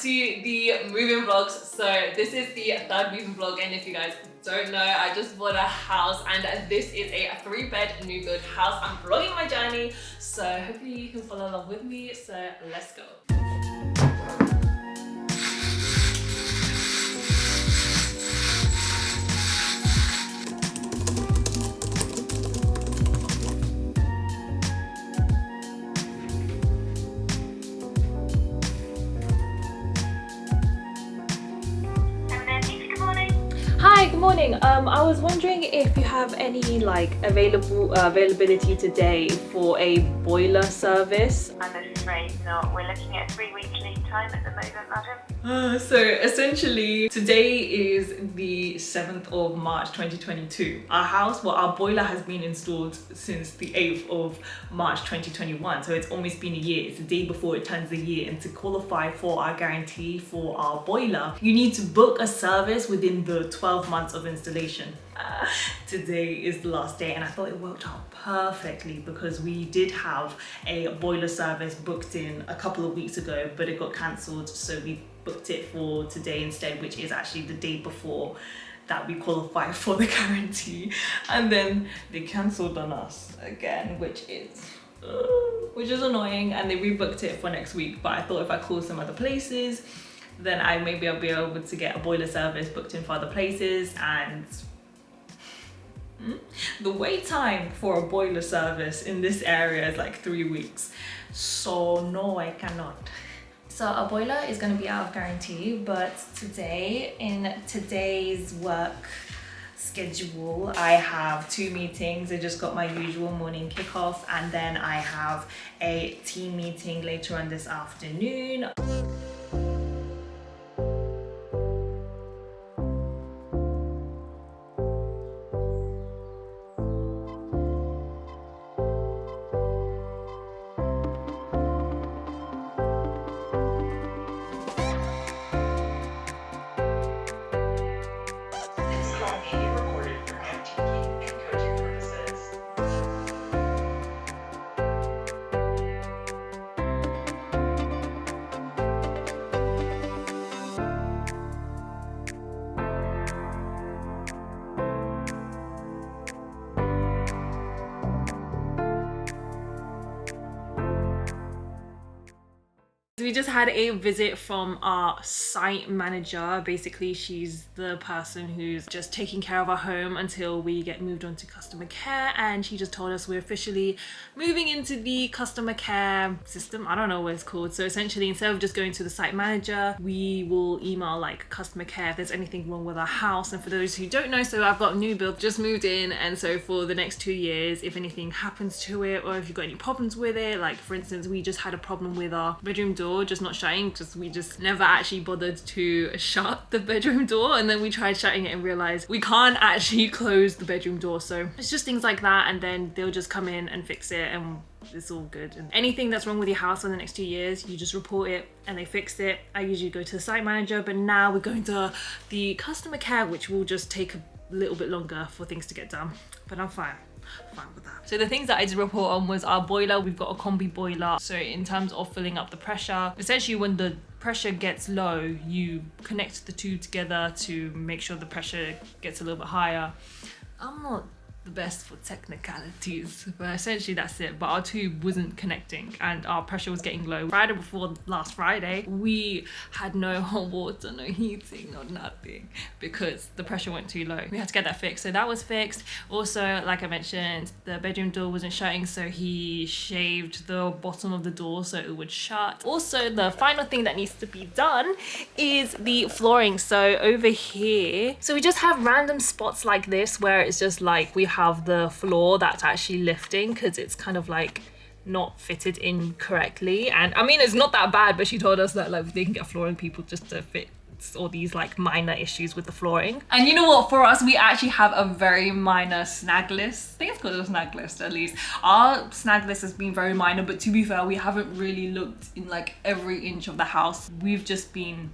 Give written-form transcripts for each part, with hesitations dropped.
to the moving vlogs. So this is the third moving vlog, and if you guys don't know, I just bought a house and this is a 3-bed new build house. I'm vlogging my journey, so hopefully you can follow along with me. So let's go. Hi, good morning. I was wondering if you have any like availability today for a boiler service. I'm afraid not. We're looking at 3 weeks lead time at the moment, madam. So essentially today is the 7th of March 2022. Our boiler has been installed since the 8th of March 2021, so it's almost been a year. It's the day before it turns a year, and to qualify for our guarantee for our boiler, you need to book a service within the 12 months of installation. Today is the last day, and I thought it worked out perfectly because we did have a boiler service booked in a couple of weeks ago, but it got cancelled, so we booked it for today instead, which is actually the day before that we qualify for the guarantee. And then they cancelled on us again, which is annoying, and they rebooked it for next week. But I thought if I call some other places, then I'll be able to get a boiler service booked in for other places. And the wait time for a boiler service in this area is like 3 weeks, so no, I cannot. So our boiler is going to be out of guarantee, but today, in today's work schedule, I have 2 meetings. I just got my usual morning kickoff, and then I have a team meeting later on this afternoon. We just had a visit from our site manager. Basically, she's the person who's just taking care of our home until we get moved on to customer care, and she just told us we're officially moving into the customer care system. I don't know what it's called. So essentially, instead of just going to the site manager, we will email like customer care if there's anything wrong with our house. And for those who don't know, so I've got a new build, just moved in, and so for the next 2 years, if anything happens to it or if you've got any problems with it, like for instance, we just had a problem with our bedroom door just not shutting, because we just never actually bothered to shut the bedroom door, and then we tried shutting it and realized we can't actually close the bedroom door. So it's just things like that, and then they'll just come in and fix it, and it's all good. And anything that's wrong with your house in the next 2 years, you just report it and they fix it. I usually go to the site manager, but now we're going to the customer care, which will just take a little bit longer for things to get done, but I'm fine with that. So the things that I did report on was our boiler. We've got a combi boiler, so in terms of filling up the pressure, essentially when the pressure gets low, you connect the two together to make sure the pressure gets a little bit higher. I'm not the best for technicalities, but essentially that's it. But our tube wasn't connecting and our pressure was getting low. Friday before last Friday, we had no hot water, no heating, no nothing, because the pressure went too low. We had to get that fixed, so that was fixed. Also, like I mentioned, the bedroom door wasn't shutting, so he shaved the bottom of the door so it would shut. Also, the final thing that needs to be done is the flooring. So over here, so we just have random spots like this where it's just like we have the floor that's actually lifting because it's kind of like not fitted in correctly. And I mean, it's not that bad, but she told us that like they can get flooring people just to fit all these like minor issues with the flooring. And you know what, for us, we actually have a very minor snag list. I think it's called a snag list, at least. Our snag list has been very minor, but to be fair, we haven't really looked in like every inch of the house. We've just been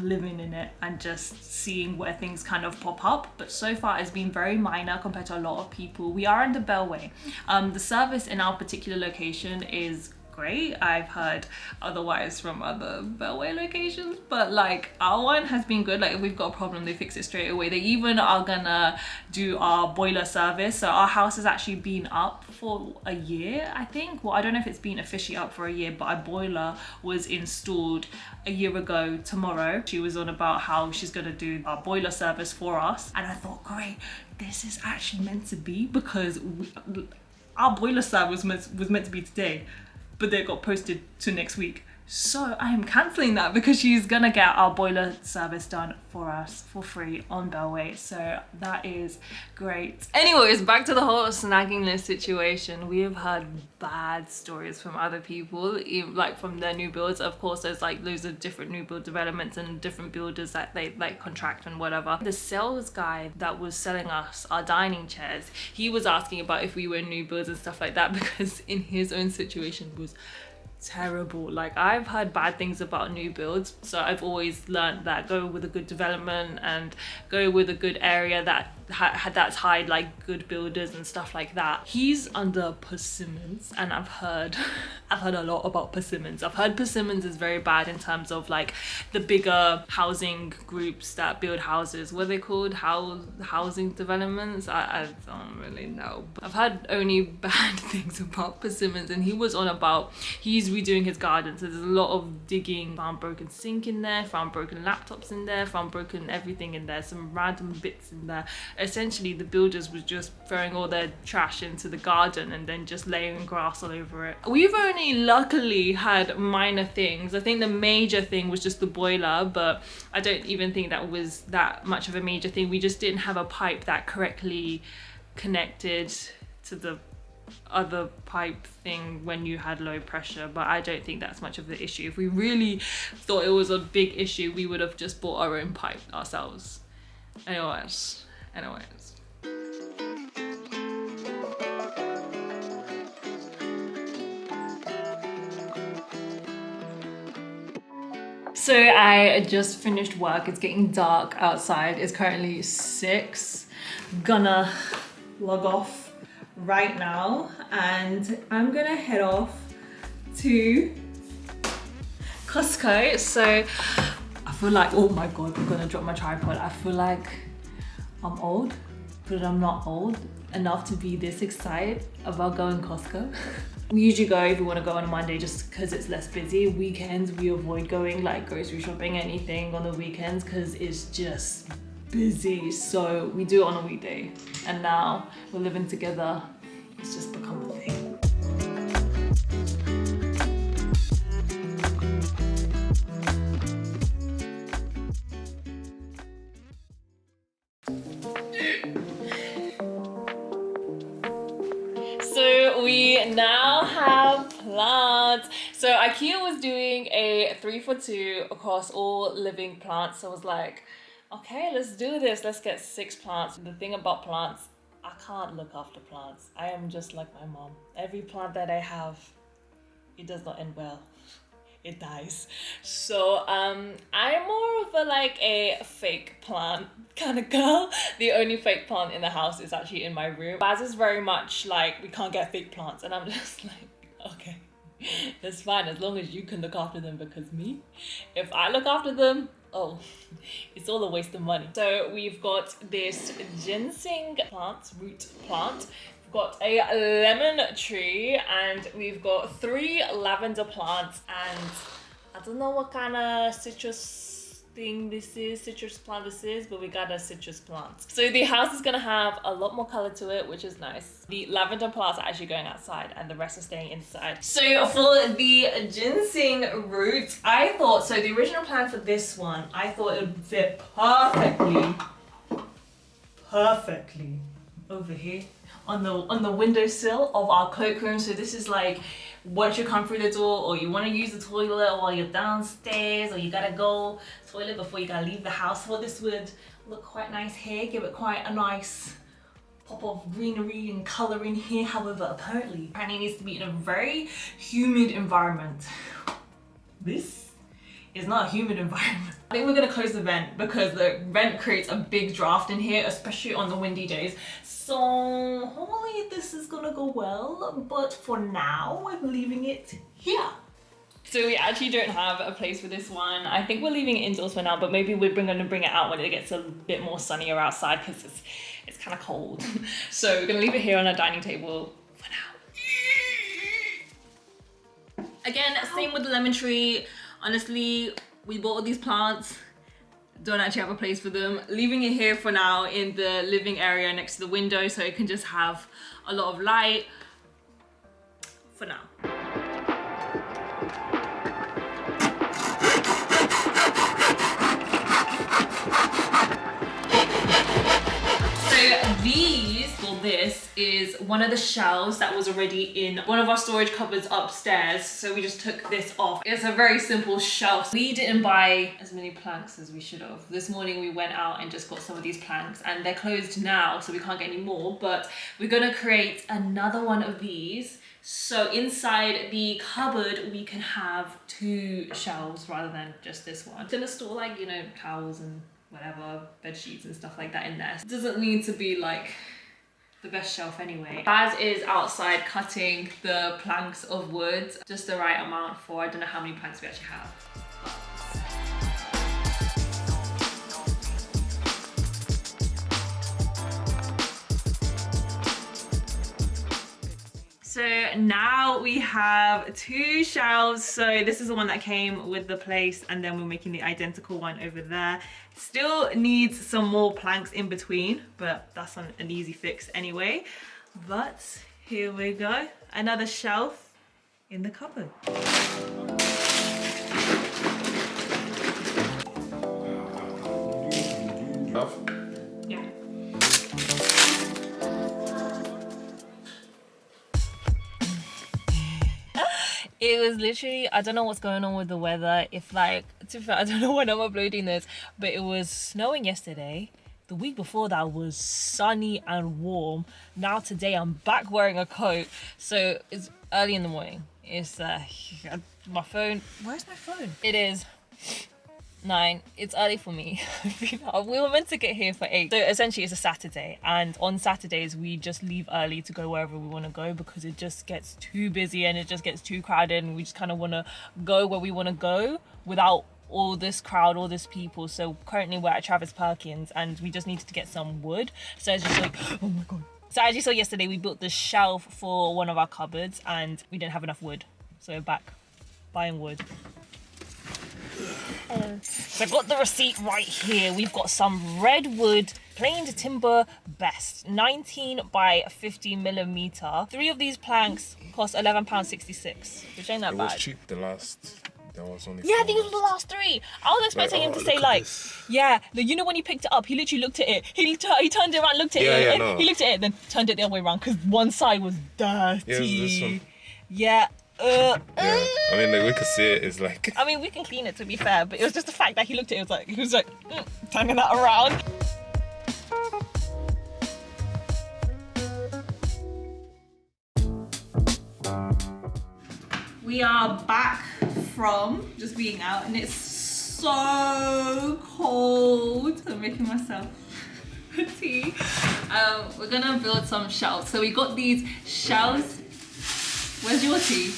living in it and just seeing where things kind of pop up, but so far it's been very minor compared to a lot of people. We are in the bellway. The service in our particular location is great. I've heard otherwise from other bellway locations, but like our one has been good. Like if we've got a problem, they fix it straight away. They even are gonna do our boiler service. So our house has actually been up for a year, I think. Well, I don't know if it's been officially up for a year, but our boiler was installed a year ago tomorrow. She was on about how she's gonna do our boiler service for us, and I thought, great, this is actually meant to be, because our boiler service was meant to be today, but they got posted to next week. So I am cancelling that because she's gonna get our boiler service done for us for free on Bellway. So that is great. Anyways, back to the whole snagging list situation. We have heard bad stories from other people, like from their new builds. Of course, there's like loads of different new build developments and different builders that they like contract and whatever. The sales guy that was selling us our dining chairs, he was asking about if we were new builds and stuff like that, because in his own situation was terrible. Like I've heard bad things about new builds, so I've always learned that go with a good development and go with a good area that that's hired like good builders and stuff like that. He's under Persimmons, and I've heard a lot about Persimmons. I've heard Persimmons is very bad in terms of like the bigger housing groups that build houses. What are they called? Housing developments? I don't really know. But I've heard only bad things about Persimmons, and he was on about he's redoing his garden, so there's a lot of digging. Found broken sink in there, found broken laptops in there, found broken everything in there, some random bits in there. Essentially the builders was just throwing all their trash into the garden and then just laying grass all over it. We've only luckily had minor things. I think the major thing was just the boiler, but I don't even think that was that much of a major thing. We just didn't have a pipe that correctly connected to the other pipe thing when you had low pressure, but I don't think that's much of the issue. If we really thought it was a big issue, we would have just bought our own pipe ourselves. Anyways. So I just finished work. It's getting dark outside. It's currently 6. Gonna log off right now, and I'm gonna head off to Costco. So I feel like, oh my god, I'm gonna drop my tripod. I feel like I'm old, but I'm not old enough to be this excited about going Costco. We usually go if we want to go on a Monday just because it's less busy. Weekends we avoid going like grocery shopping, anything on the weekends, because it's just busy. So we do it on a weekday, and now we're living together. It's just become a thing. So we now have plants. So IKEA was doing a 3 for 2 across all living plants. So I was like, okay, let's do this. Let's get 6 plants. The thing about plants, I can't look after plants. I am just like my mom. Every plant that I have, it does not end well. It dies. So I'm more of a fake plant kind of girl. The only fake plant in the house is actually in my room. Baz is very much like, we can't get fake plants, and I'm just like, okay, that's fine as long as you can look after them, because me, if I look after them, oh, it's all a waste of money. So we've got this ginseng plant, root plant. Got a lemon tree, and we've got 3 lavender plants, and I don't know what kind of citrus plant this is, but we got a citrus plant. So the house is gonna have a lot more color to it, which is nice. The lavender plants are actually going outside and the rest are staying inside. So for the ginseng root, I thought, so the original plan for this one, I thought it would fit perfectly over here on the windowsill of our cloakroom. So this is like, once you come through the door, or you want to use the toilet while you're downstairs, or you gotta go toilet before you gotta leave the house. Well, this would look quite nice here, give it quite a nice pop of greenery and color in here. However, apparently it needs to be in a very humid environment. This is not a humid environment. think we're gonna close the vent because the vent creates a big draft in here, especially on the windy days. So hopefully this is gonna go well, but for now we're leaving it here. So we actually don't have a place for this one. I think we're leaving it indoors for now, but maybe we're gonna bring it out when it gets a bit more sunnier outside because it's kind of cold. So we're gonna leave it here on our dining table for now. Again, same with the lemon tree. Honestly, we bought all these plants, don't actually have a place for them. Leaving it here for now in the living area next to the window so it can just have a lot of light for now. This is one of the shelves that was already in one of our storage cupboards upstairs, so we just took this off. It's a very simple shelf. We didn't buy as many planks as we should have. This morning we went out and just got some of these planks, and they're closed now, so we can't get any more, but we're gonna create another one of these. So inside the cupboard, we can have 2 shelves rather than just this one. I'm gonna store, like, you know, towels and whatever, bed sheets and stuff like that in there. It doesn't need to be like the best shelf anyway. Baz is outside cutting the planks of wood, just the right amount for, I don't know how many planks we actually have. So now we have 2 shelves. So this is the one that came with the place, and then we're making the identical one over there. Still needs some more planks in between, but that's an easy fix anyway. But here we go, another shelf in the cupboard. Yeah. It was literally, I don't know what's going on with the weather. If like, to be fair, I don't know when I'm uploading this, but it was snowing yesterday. The week before that was sunny and warm. Now today I'm back wearing a coat. So it's early in the morning. It's my phone. Where's my phone? It is 9. It's early for me. We were meant to get here for 8. So essentially it's a Saturday, and on Saturdays we just leave early to go wherever we want to go because it just gets too busy and it just gets too crowded, and we just kind of want to go where we want to go without all this crowd, all this people. So currently we're at Travis Perkins and we just needed to get some wood. So it's just like, oh my god. So as you saw yesterday, we built the shelf for one of our cupboards and we didn't have enough wood. So we're back buying wood. So I've got the receipt right here. We've got some redwood planed timber best, 19 by 50 millimeter. 3 of these planks cost £11.66, which ain't that bad. It was cheap the last. There was only yeah, these were the last 3. I was expecting him to say like, yeah, you know when he picked it up, he literally looked at it. He turned it around, looked at it. No. He looked at it, then turned it the other way around because one side was dirty. Yeah, it was this one. Yeah. Yeah, I mean, like, we could see it. It's like. I mean, we can clean it to be fair, but it was just the fact that he looked at it. He was like, turning that around. We are back from just being out, and it's so cold. I'm making myself a tea. We're gonna build some shelves. So we got these shelves. Where's your tea?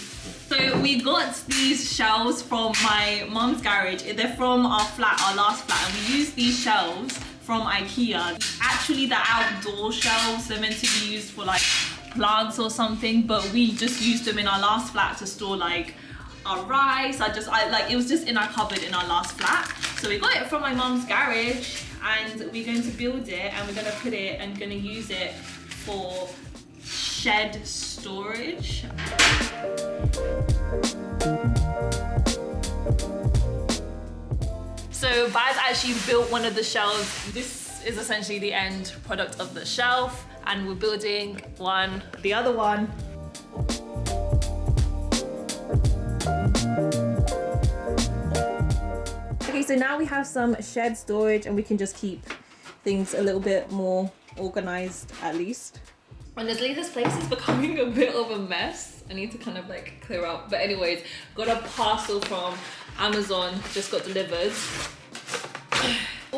So we got these shelves from my mum's garage. They're from our flat, our last flat, and we use these shelves from IKEA. Actually, the outdoor shelves, they're meant to be used for like plants or something, but we just used them in our last flat to store like our rice. It was just in our cupboard in our last flat. So we got it from my mum's garage, and we're going to build it, and we're gonna put it and gonna use it for shed storage. So Baz actually built one of the shelves. This is essentially the end product of the shelf, and we're building the other one. Okay, so now we have some shed storage and we can just keep things a little bit more organized at least. Honestly, this place is becoming a bit of a mess. I need to kind of like clear up. But anyways, got a parcel from Amazon, just got delivered.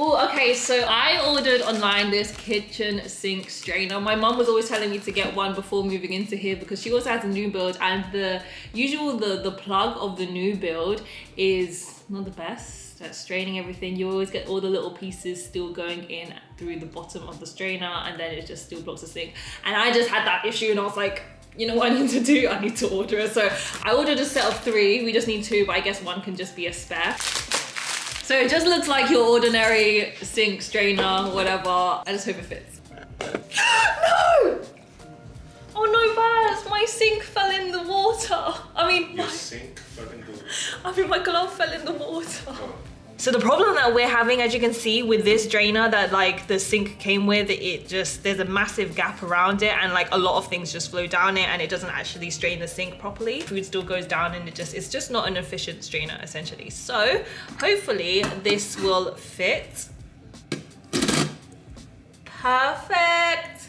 Oh, okay, so I ordered online this kitchen sink strainer. My mum was always telling me to get one before moving into here because she also has a new build, and the plug of the new build is not the best at straining everything. You always get all the little pieces still going in through the bottom of the strainer, and then it just still blocks the sink. And I just had that issue, and I was like, you know what I need to do? I need to order it. So I ordered a set of 3. We just need 2, but I guess 1 can just be a spare. So it just looks like your ordinary sink strainer, whatever. I just hope it fits. No! Oh no, Baz, my sink fell in the water. I mean, Your sink fell in the water. I mean, my glove fell in the water. Oh. So the problem that we're having, as you can see with this drainer that like the sink came with, there's a massive gap around it, and like a lot of things just flow down it, and it doesn't actually strain the sink properly. Food still goes down, and it's just not an efficient strainer essentially. So hopefully this will fit. Perfect.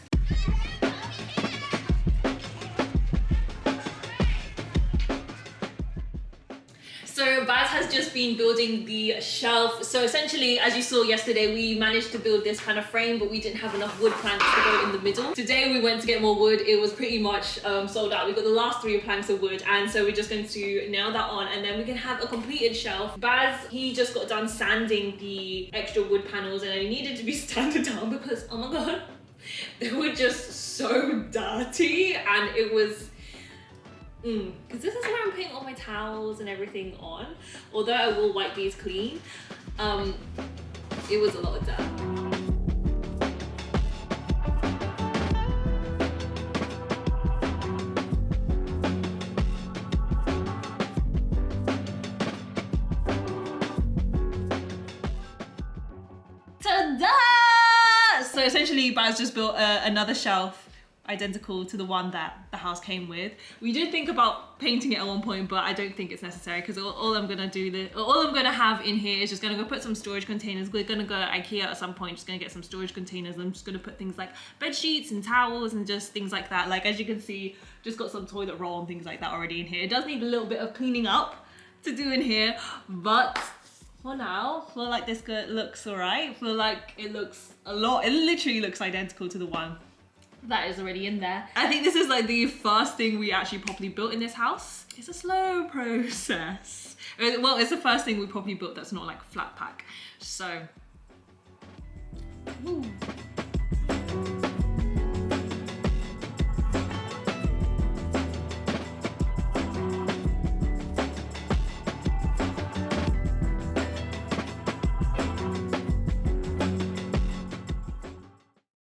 So Baz has just been building the shelf. So essentially, as you saw yesterday, we managed to build this kind of frame, but we didn't have enough wood planks to go in the middle. Today we went to get more wood. It was pretty much sold out. We got the last 3 planks of wood, and so we're just going to nail that on, and then we can have a completed shelf. Baz, he just got done sanding the extra wood panels, and it needed to be sanded down because, oh my god, they were just so dirty, and it was because this is where I'm putting all my towels and everything on. Although I will wipe these clean, it was a lot of dirt. Ta-da! So essentially, Baz just built another shelf identical to the one that the house came with. We did think about painting it at one point, but I don't think it's necessary because all I'm gonna have in here is just gonna go put some storage containers. We're gonna go to IKEA at some point, just gonna get some storage containers. I'm just gonna put things like bed sheets and towels and just things like that. Like, as you can see, just got some toilet roll and things like that already in here. It does need a little bit of cleaning up to do in here, but for now, I feel like this looks alright. I feel like it looks it literally looks identical to the one that is already in there. I think this is like the first thing we actually properly built in this house. It's a slow process. Well, it's the first thing we properly built that's not like flat pack. So, ooh.